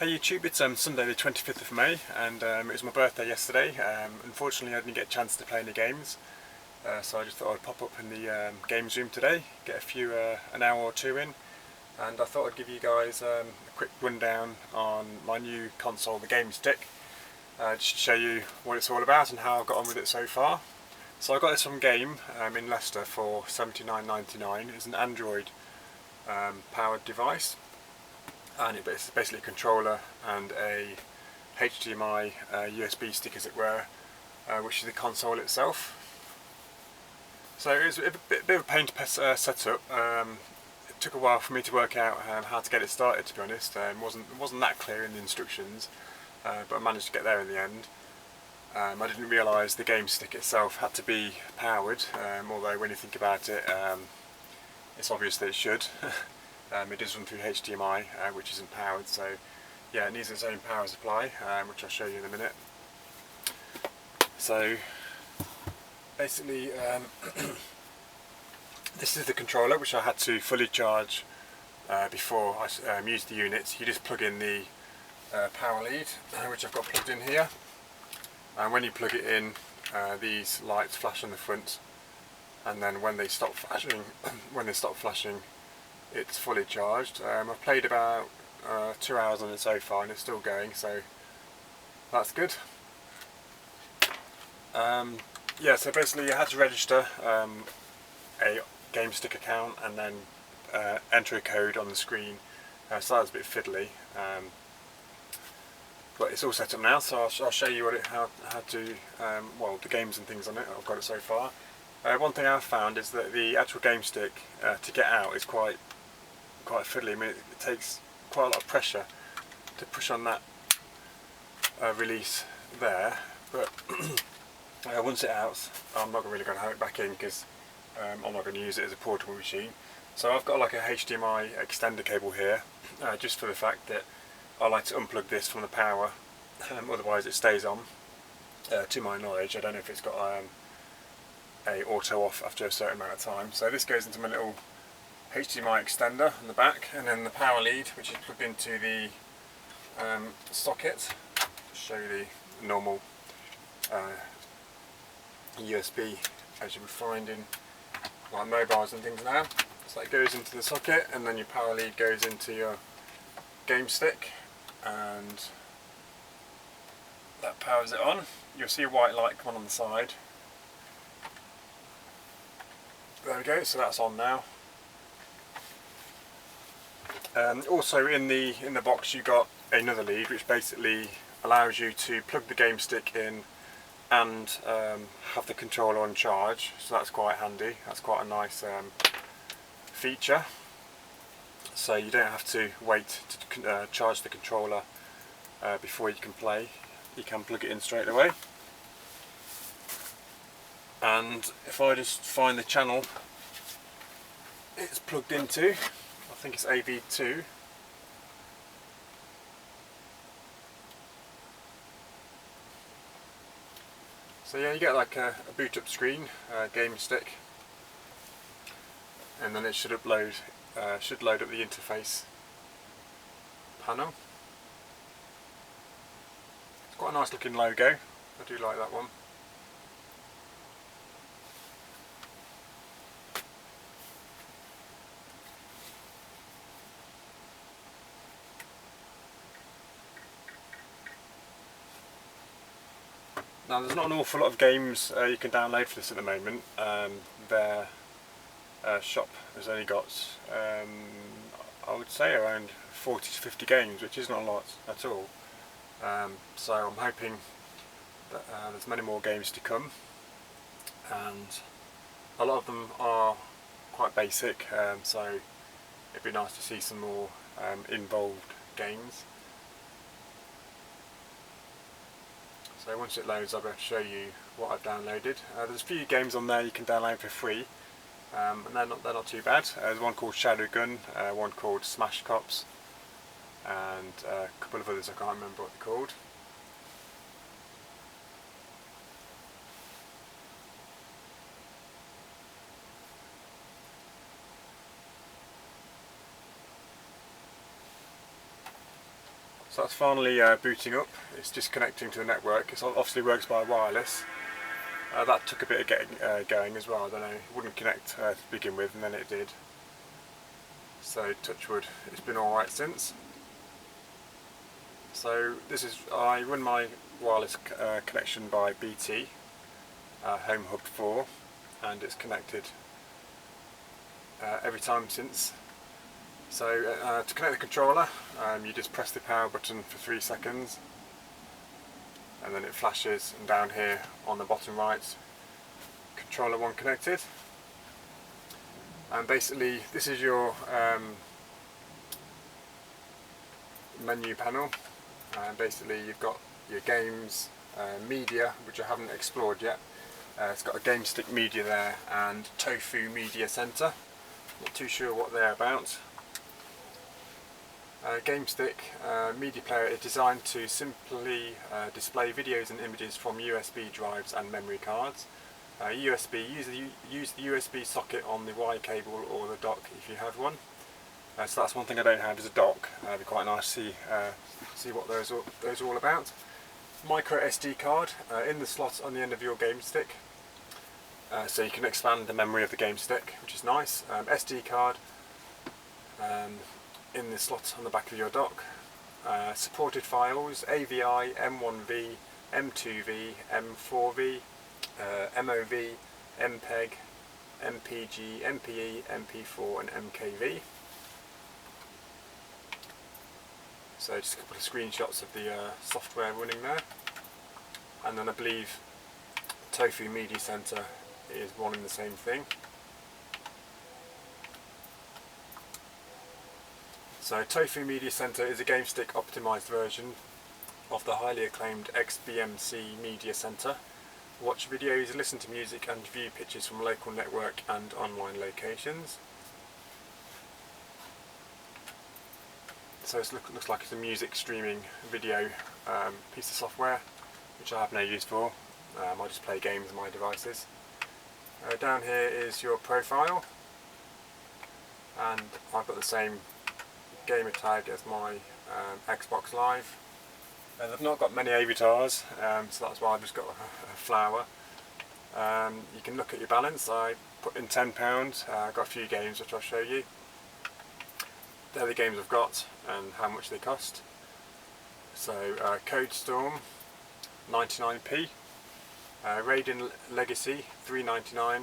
Hey YouTube, it's Sunday the 25th of May and it was my birthday yesterday. Unfortunately I didn't get a chance to play any games, so I just thought I'd pop up in the games room today, get a few, an hour or two in, and I thought I'd give you guys a quick rundown on my new console, the Gamestick, just to show you what it's all about and how I've got on with it so far. So I got this from Game in Leicester for $79.99. It's an Android powered device. And it's basically a controller and a HDMI USB stick, as it were, which is the console itself. So it was a bit of a pain to set up. It took a while for me to work out how to get it started, to be honest. It wasn't that clear in the instructions, but I managed to get there in the end. I didn't realise the Gamestick itself had to be powered, although when you think about it, it's obvious that it should. It does run through HDMI, which isn't powered, so yeah, it needs its own power supply, which I'll show you in a minute. So basically, this is the controller, which I had to fully charge before I used the units. You just plug in the power lead, which I've got plugged in here, and when you plug it in, these lights flash on the front, and then when they stop flashing, it's fully charged. I've played about 2 hours on it so far and it's still going, so that's good. Yeah, so basically you had to register a Gamestick account and then enter a code on the screen, so that was a bit fiddly, but it's all set up now, so I'll show you how to, well, the games and things on it. I've got it so far. One thing I've found is that the actual Gamestick, to get out, is quite fiddly. I mean, it takes quite a lot of pressure to push on that release there, but once it's out, I'm not really going to have it back in because I'm not going to use it as a portable machine. So I've got like a HDMI extender cable here, just for the fact that I like to unplug this from the power, otherwise it stays on. To my knowledge, I don't know if it's got a auto off after a certain amount of time. So this goes into my little HDMI extender on the back, and then the power lead, which is plugged into the socket. Just show you the normal USB, as you would find in like mobiles and things now. So it goes into the socket, and then your power lead goes into your Gamestick, and that powers it on. You'll see a white light come on the side. There we go, so that's on now. Also in the box you got another lead, which basically allows you to plug the Gamestick in and have the controller on charge, so that's quite handy. That's quite a nice feature, so you don't have to wait to charge the controller before you can play. You can plug it in straight away. And if I just find the channel it's plugged into, I think it's AV2. So yeah, you get like a boot up screen, Gamestick, and then it should load up the interface panel. It's quite a nice looking logo, I do like that one. Now there's not an awful lot of games you can download for this at the moment. Their shop has only got, I would say, around 40 to 50 games, which is not a lot at all. So I'm hoping that there's many more games to come, and a lot of them are quite basic, so it'd be nice to see some more involved games. So once it loads, I'll be able to show you what I've downloaded. There's a few games on there you can download for free, and they're not too bad. There's one called Shadow Gun, one called Smash Cops, and a couple of others I can't remember what they're called. So that's finally booting up. It's just connecting to the network. It obviously works by wireless. That took a bit of getting going as well. I don't know, it wouldn't connect to begin with, and then it did. So touch wood, it's been alright since. So I run my wireless connection by BT, Home Hub 4, and it's connected every time since. So to connect the controller, you just press the power button for 3 seconds, and then it flashes, and down here on the bottom right, controller 1 connected. And basically this is your menu panel, and basically you've got your games, media, which I haven't explored yet. It's got a Gamestick media there and Tofu Media Center. Not too sure what they're about. Gamestick media player is designed to simply display videos and images from USB drives and memory cards. Use the USB socket on the Y cable or the dock if you have one. So that's one thing I don't have, is a dock. It'd be quite nice to see what those are all about. Micro SD card in the slot on the end of your Gamestick, so you can expand the memory of the Gamestick, which is nice. SD card in the slot on the back of your dock. Supported files: AVI, M1V, M2V, M4V, MOV, MPEG, MPG, MPE, MP4 and MKV. So just a couple of screenshots of the software running there. And then I believe Tofu Media Center is one and the same thing. So Tofu Media Center is a Gamestick optimized version of the highly acclaimed XBMC Media Center. Watch videos, listen to music and view pictures from local network and online locations. So it looks like it's a music streaming video piece of software, which I have no use for. I just play games on my devices. Down here is your profile, and I've got the same gamer tag as my Xbox Live. They've not got many avatars, so that's why I've just got a flower. You can look at your balance. I put in £10. I've got a few games which I'll show you. They're the games I've got and how much they cost. So Code Storm 99p, Raiden Legacy 3.99,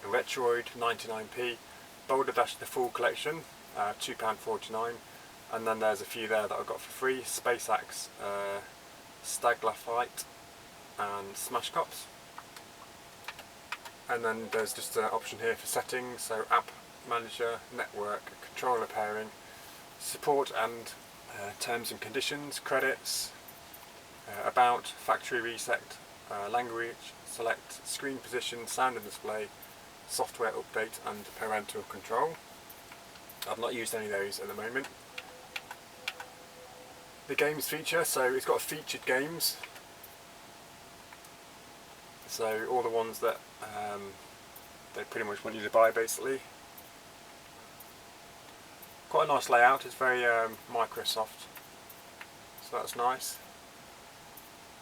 Retroid 99p, Boulder Dash the full collection £2.49, and then there's a few there that I got for free: Space Axe, Staglafite and Smash Cops. And then there's just an option here for settings, so App Manager, Network, Controller Pairing, Support and Terms and Conditions, Credits, About, Factory Reset, Language, Select, Screen Position, Sound and Display, Software Update and Parental Control. I've not used any of those at the moment. The games feature, so it's got featured games, so all the ones that they pretty much want you to buy basically. Quite a nice layout, it's very Microsoft, so that's nice.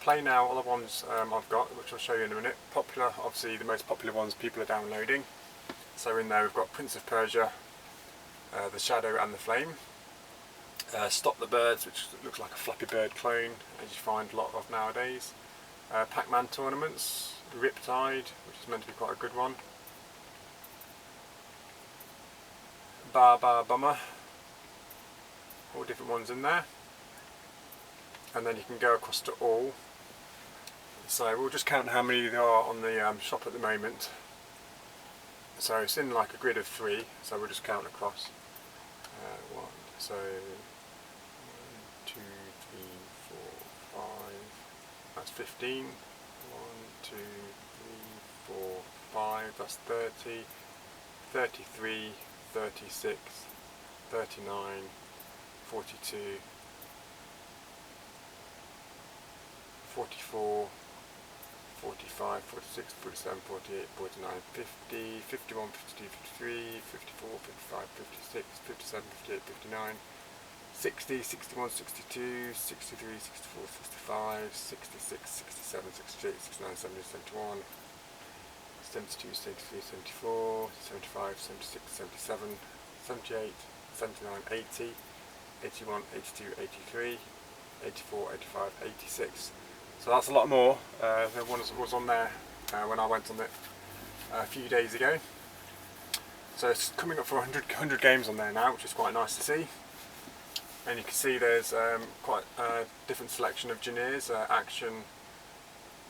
Play Now, all the ones I've got, which I'll show you in a minute. Popular, obviously the most popular ones people are downloading. So in there we've got Prince of Persia, The Shadow and the Flame. Stop the Birds, which looks like a Flappy Bird clone, as you find a lot of nowadays. Pac-Man tournaments, Riptide, which is meant to be quite a good one. Bar Bar Bummer, all different ones in there. And then you can go across to all. So we'll just count how many there are on the shop at the moment. So it's in like a grid of 3, so we'll just count across. 1, 2, 3, 4, 5, that's 15. 1, 2, 3, 4, 5, that's 30, 33, 36, 39, 42, 44, 45, 46, 47, 48, 49, 50, 51, 52, 53, 54, 55, 56, 57, 58, 59, 60, 61, 62, 63, 64, 65, 66, 67, 68, 69, 70, 71, 72, 73, 74, 75, 76, 77, 78, 79, 80, 81, 82, 83, 84, 85, 86. So that's a lot more than one was on there when I went on it a few days ago. So it's coming up for 100 games on there now, which is quite nice to see. And you can see there's quite a different selection of genres: action,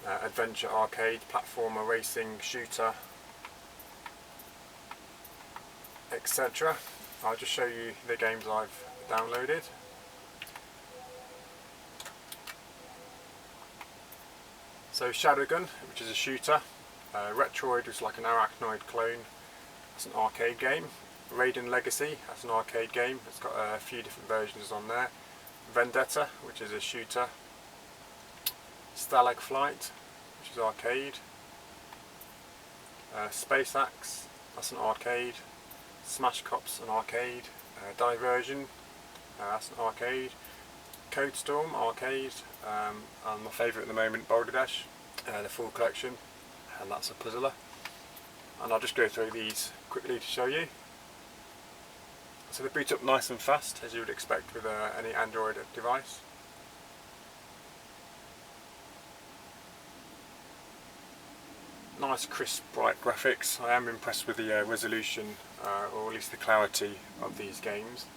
adventure, arcade, platformer, racing, shooter, etc. I'll just show you the games I've downloaded. So Shadowgun, which is a shooter. Retroid, which is like an Arachnoid clone. It's an arcade game. Raiden Legacy, that's an arcade game. It's got a few different versions on there. Vendetta, which is a shooter. Stalag Flight, which is arcade. Space Axe, that's an arcade. Smash Cops, an arcade. Diversion, that's an arcade. Code Storm, arcade. And my favourite at the moment, Boulder Dash, the full collection, and that's a puzzler. And I'll just go through these quickly to show you. So they boot up nice and fast, as you would expect with any Android device. Nice crisp, bright graphics. I am impressed with the resolution, or at least the clarity of these games.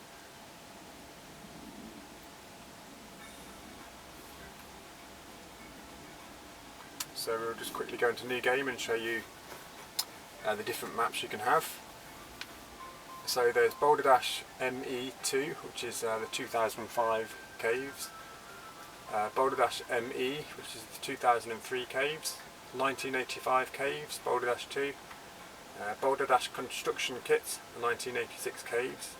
So we'll just quickly go into new game and show you the different maps you can have. So there's Boulder Dash ME2, which is the 2005 caves. Boulder Dash ME, which is the 2003 caves. 1985 caves, Boulder Dash 2. Boulder Dash Construction Kit, the 1986 caves,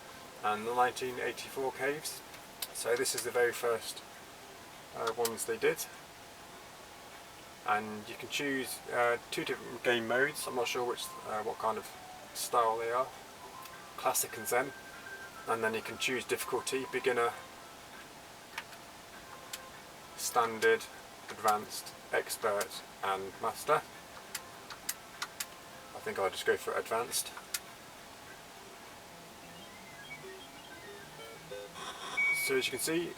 and the 1984 caves. So this is the very first ones they did. And you can choose two different game modes. I'm not sure what kind of style they are. Classic and Zen. And then you can choose difficulty: beginner, standard, advanced, expert and master. I think I'll just go for advanced. So as you can see,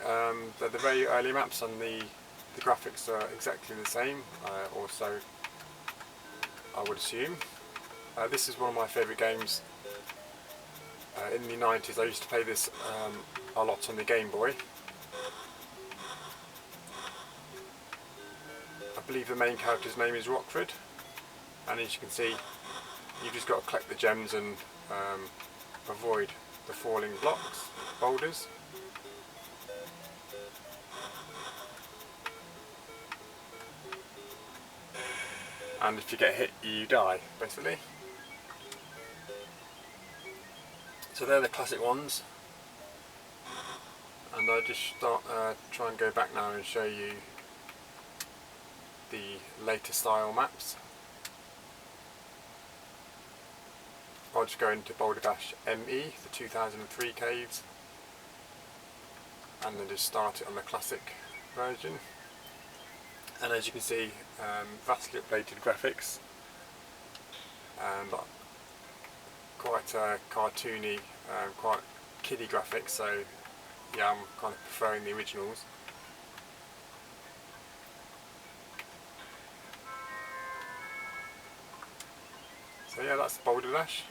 they're the very early maps, and the graphics are exactly the same, or so I would assume. This is one of my favourite games. In the 90s I used to play this a lot on the Game Boy. I believe the main character's name is Rockford, and as you can see, you've just got to collect the gems and avoid the falling blocks, boulders. And if you get hit, you die, basically. So they're the classic ones, and I'll just try and go back now and show you the later style maps. I'll just go into Boulder Dash ME, the 2003 caves, and then just start it on the classic version. And as you can see, vastly updated graphics, and quite cartoony, quite kiddie graphics, so yeah, I'm kind of preferring the originals. So yeah, that's Boulder Dash.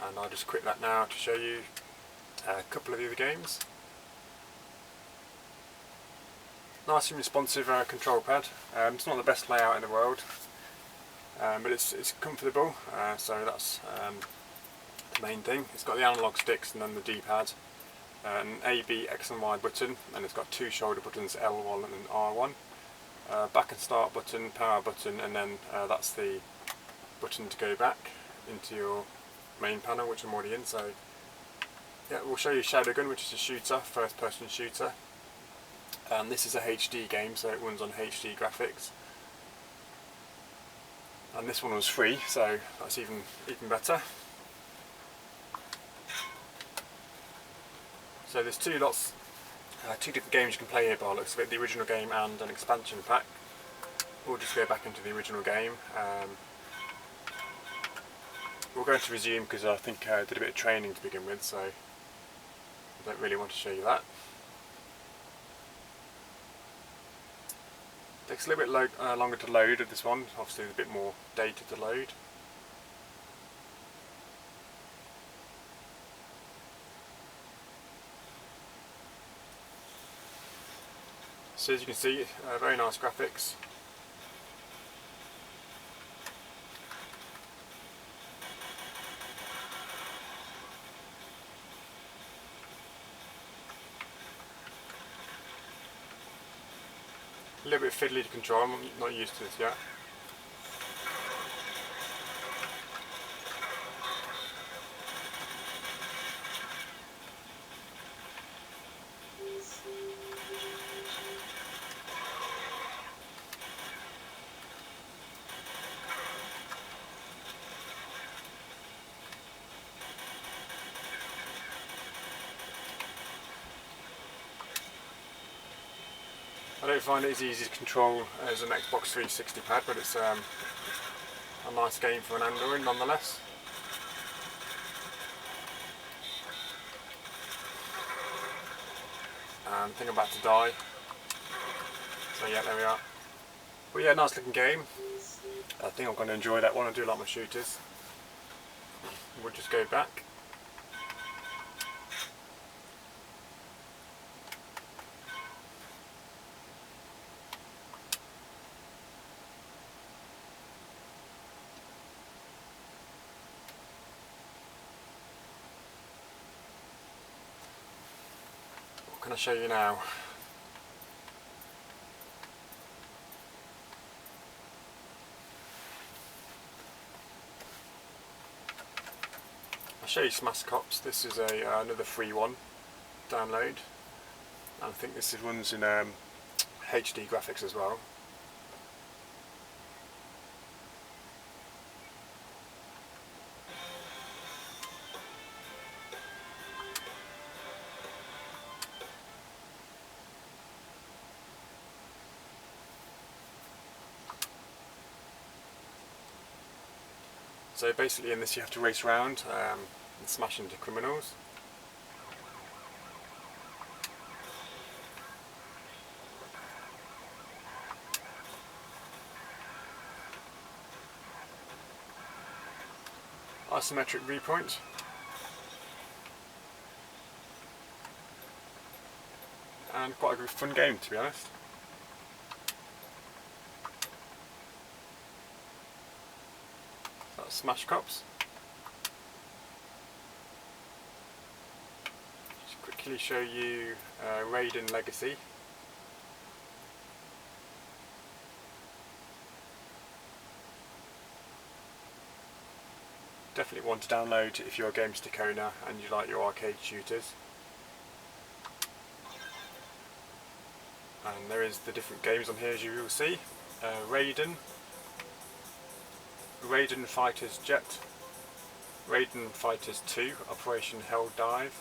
And I'll just quit that now to show you a couple of the other games. Nice and responsive control pad. It's not the best layout in the world, but it's comfortable, so that's the main thing. It's got the analog sticks and then the D-pad, an A, B, X and Y button, and it's got two shoulder buttons, L1 and R1. Back and start button, power button, and then that's the button to go back into your main panel, which I'm already in. So yeah, we'll show you Shadowgun, which is a shooter, first person shooter. And this is a HD game, so it runs on HD graphics. and this one was free, so that's even better. So there's two different games you can play here by the looks of it, the original game and an expansion pack. We'll just go back into the original game. We're going to resume because I think I did a bit of training to begin with, so I don't really want to show you that. Takes a little bit longer to load of this one, obviously there's a bit more data to load. So as you can see, very nice graphics. A little bit fiddly to control, I'm not used to this yet. I don't find it as easy to control as an Xbox 360 pad, but it's a nice game for an Android nonetheless. And I think I'm about to die. So yeah, there we are. But yeah, nice looking game. I think I'm going to enjoy that one. I do like my shooters. We'll just go back. What can I show you now? I'll show you Smash Cops. This is another free one, download. And I think this runs in HD graphics as well. So basically in this you have to race around and smash into criminals. Isometric viewpoint. And quite a good fun game, to be honest. That's Smash Cops. Just quickly show you Raiden Legacy. Definitely one to download if you're a Gamestick owner and you like your arcade shooters. And there is the different games on here, as you will see. Raiden Fighters Jet, Raiden Fighters 2, Operation Hell Dive,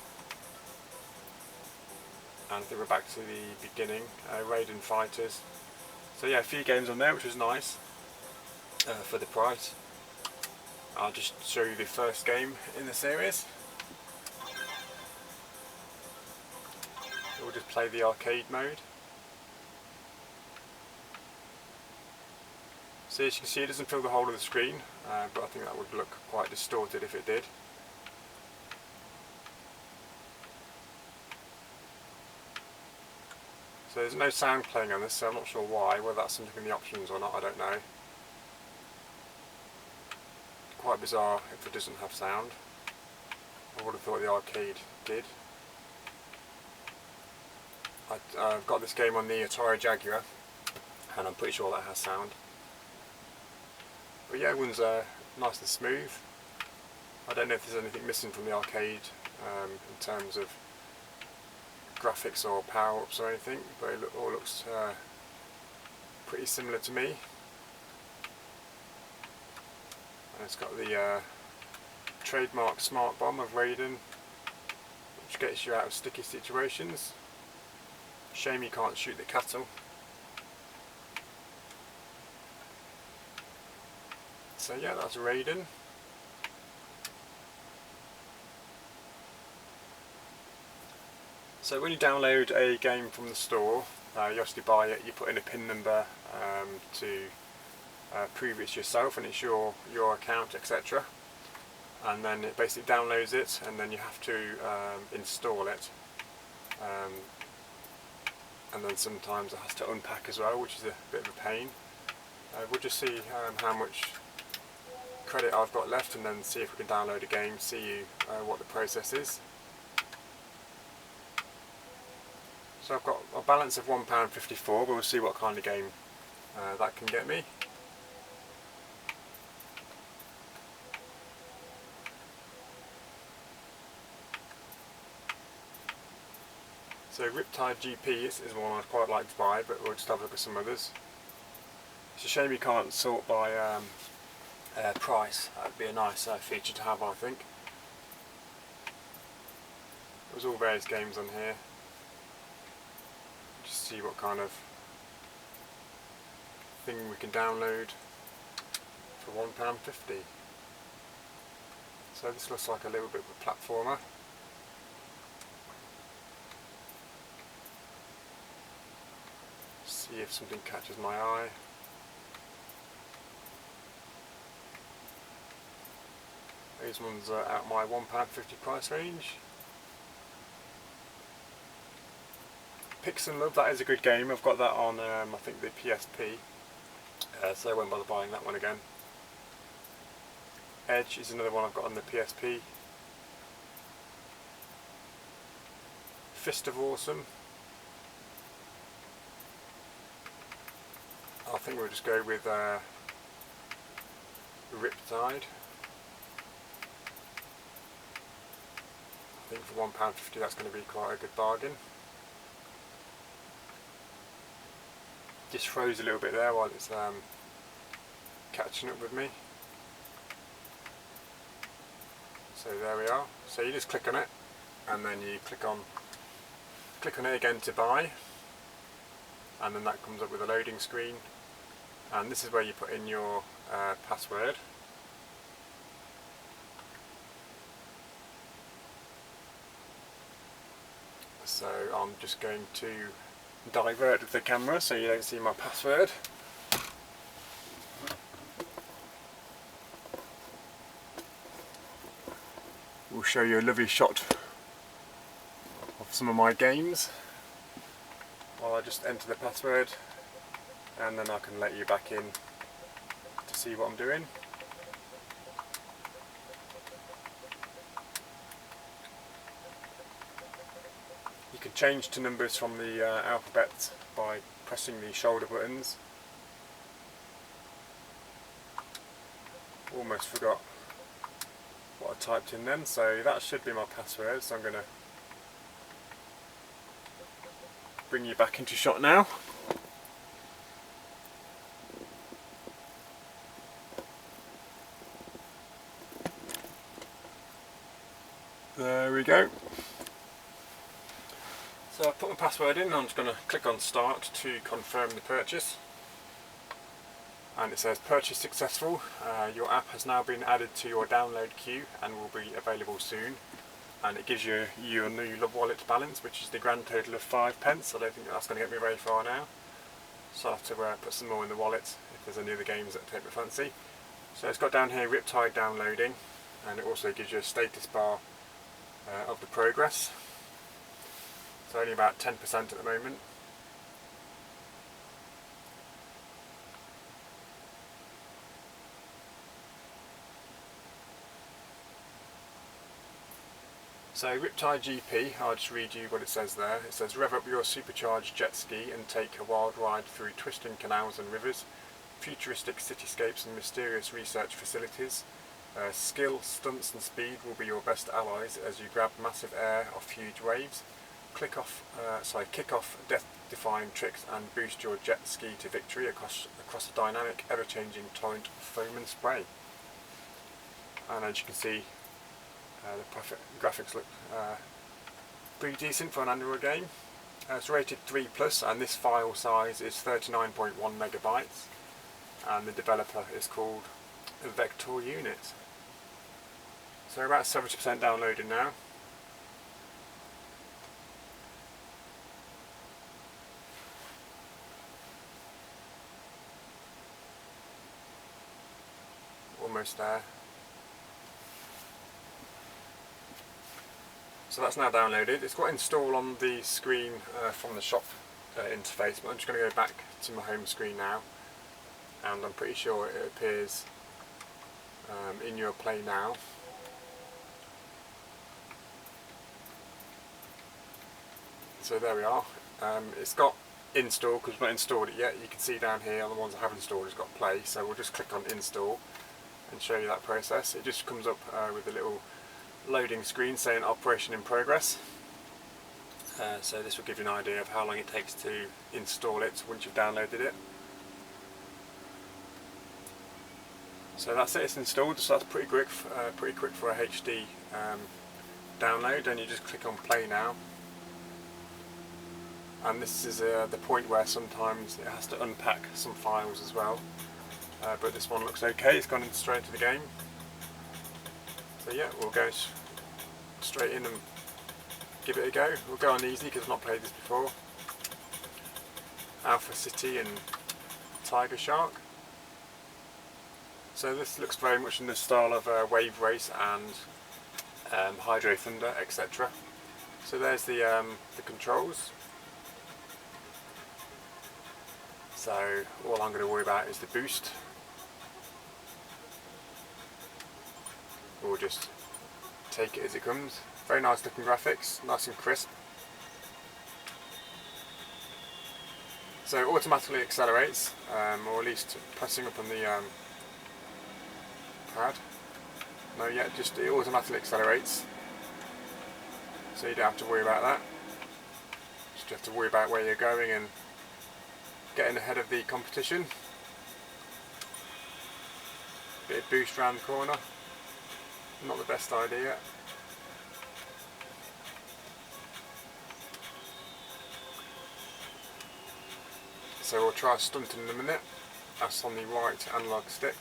and I think we're back to the beginning, Raiden Fighters. So yeah, a few games on there, which was nice for the price. I'll just show you the first game in the series. We'll just play the arcade mode. So as you can see, it doesn't fill the whole of the screen, but I think that would look quite distorted if it did. So there's no sound playing on this, so I'm not sure why, whether that's something in the options or not, I don't know. Quite bizarre if it doesn't have sound. I would have thought the arcade did. I've got this game on the Atari Jaguar, and I'm pretty sure that has sound. But yeah, everyone's nice and smooth. I don't know if there's anything missing from the arcade in terms of graphics or power-ups or anything, but it all looks pretty similar to me. And it's got the trademark smart bomb of Raiden, which gets you out of sticky situations. Shame you can't shoot the cattle. So yeah, that's Raiden. So when you download a game from the store, you obviously buy it, you put in a PIN number to prove it's yourself and it's your account, etc. And then it basically downloads it, and then you have to install it. And then sometimes it has to unpack as well, which is a bit of a pain. We'll just see how much credit I've got left, and then see if we can download a game, see what the process is. So I've got a balance of £1.54, but we'll see what kind of game that can get me. So Riptide GP is one I'd quite like to buy, but we'll just have a look at some others. It's a shame you can't sort by price. That would be a nice feature to have, I think. There's all various games on here. Just see what kind of thing we can download for £1.50. So this looks like a little bit of a platformer. See if something catches my eye. These ones are out my £1.50 price range. Pix and Love, that is a good game. I've got that on I think the PSP, so I won't bother buying that one again. Edge is another one I've got on the PSP. Fist of Awesome. I think we'll just go with Riptide. I think for £1.50 that's going to be quite a good bargain. Just froze a little bit there while it's catching up with me. So there we are. So you just click on it, and then you click on it again to buy, and then that comes up with a loading screen. And this is where you put in your password. So I'm just going to divert the camera so you don't see my password. We'll show you a lovely shot of some of my games while I just enter the password, and then I can let you back in to see what I'm doing. You can change to numbers from the alphabet by pressing the shoulder buttons. Almost forgot what I typed in then, so that should be my password, so I'm going to bring you back into shot now. There we go. So I've put my password in, and I'm just going to click on start to confirm the purchase. And it says purchase successful. Your app has now been added to your download queue and will be available soon. And it gives you your new Love Wallet balance, which is the grand total of 5p. I don't think that's going to get me very far now. So I'll have to put some more in the wallet if there's any other games that take my fancy. So it's got down here Riptide downloading, and it also gives you a status bar of the progress. It's only about 10% at the moment. So Riptide GP, I'll just read you what it says there. It says, rev up your supercharged jet ski and take a wild ride through twisting canals and rivers, futuristic cityscapes and mysterious research facilities. Skill, stunts and speed will be your best allies as you grab massive air off huge waves. Kick off death-defying tricks and boost your jet ski to victory across a dynamic, ever-changing torrent of foam and spray. and as you can see, the graphics look pretty decent for an Android game. It's rated 3+, and this file size is 39.1 megabytes, and the developer is called Vector Unit. So we're about 70% downloaded now. Almost there. So that's now downloaded. It's got install on the screen from the shop interface, but I'm just going to go back to my home screen now, and I'm pretty sure it appears in your Play Now. So there we are. It's got install because we've not installed it yet. You can see down here on the ones I have installed it's got play, so we'll just click on install and show you that process. It just comes up with a little loading screen saying operation in progress. So this will give you an idea of how long it takes to install it once you've downloaded it. So that's it, it's installed, so that's pretty quick for a HD download, and you just click on play now. And this is the point where sometimes it has to unpack some files as well, but this one looks okay, it's gone straight into the game. So yeah, we'll go straight in and give it a go. We'll go on easy because I've not played this before. Alpha City and Tiger Shark. So this looks very much in the style of Wave Race and Hydro Thunder, etc. So there's the controls. So all I'm going to worry about is the boost. We'll just take it as it comes. Very nice looking graphics, nice and crisp. So it automatically accelerates, or at least pressing up on the pad. No, yeah, just it automatically accelerates. So you don't have to worry about that. Just have to worry about where you're going and getting ahead of the competition. Bit of boost round the corner. Not the best idea. So we'll try stunting in a minute. That's on the right analog stick.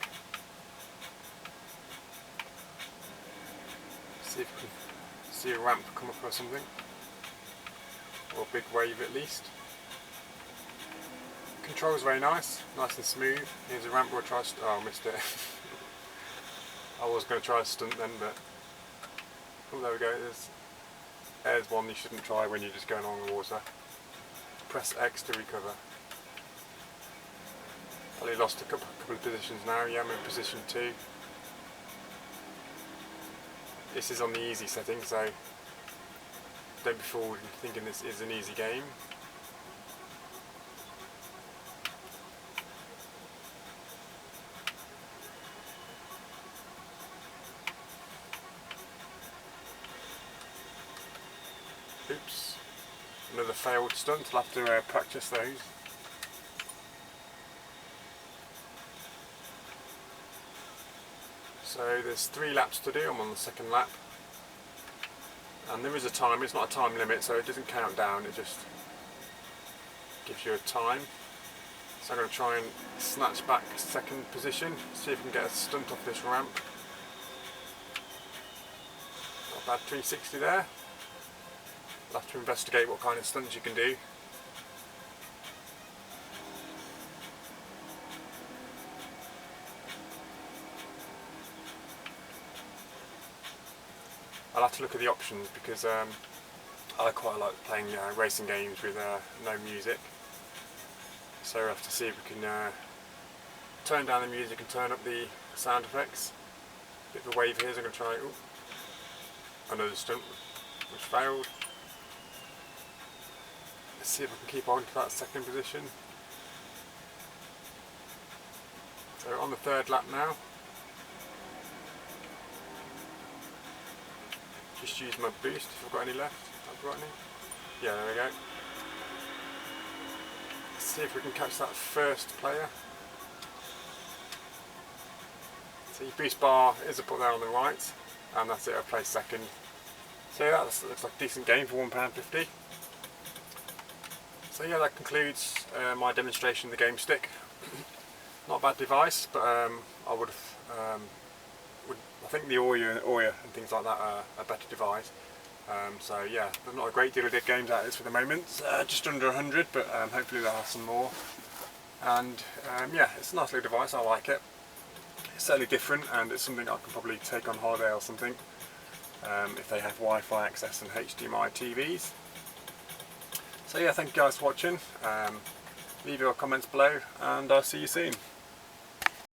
See if we can see a ramp come up or something. Or a big wave at least. Controls very nice and smooth. Here's a ramp we'll try. Oh, I missed it. I was going to try a stunt then, but oh, there we go. There's one you shouldn't try when you're just going along the water. Press X to recover. Probably lost a couple of positions now. Yeah, I'm in position 2. This is on the easy setting, so don't be fooled thinking this is an easy game. Oops, another failed stunt. I'll have to practice those. So there's 3 laps to do. I'm on the 2nd lap, and there is a time. It's not a time limit, so it doesn't count down, it just gives you a time. So I'm going to try and snatch back 2nd position, see if we can get a stunt off this ramp. Not a bad 360 there. I'll have to investigate what kind of stunts you can do. I'll have to look at the options because I quite like playing racing games with no music. So we'll have to see if we can turn down the music and turn up the sound effects. Bit of a wave here, so I'm going to try another stunt which failed. Let's see if I can keep on to that 2nd position. So on the 3rd lap now. Just use my boost if I've got any left. I've got any. Yeah, there we go. Let's see if we can catch that 1st player. See So your boost bar is up there on the right, and that's it, I've placed second. So yeah, that looks like a decent game for £1.50. So yeah, that concludes my demonstration of the Gamestick. Not a bad device, but I think the Ouya and things like that are a better device. So yeah, there's not a great deal of good games out of this for the moment. Just under 100, but hopefully they'll have some more. And yeah, it's a nice little device, I like it. It's certainly different, and it's something I can probably take on holiday or something, if they have Wi-Fi access and HDMI TVs. So yeah, thank you guys for watching. Leave your comments below, and I'll see you soon.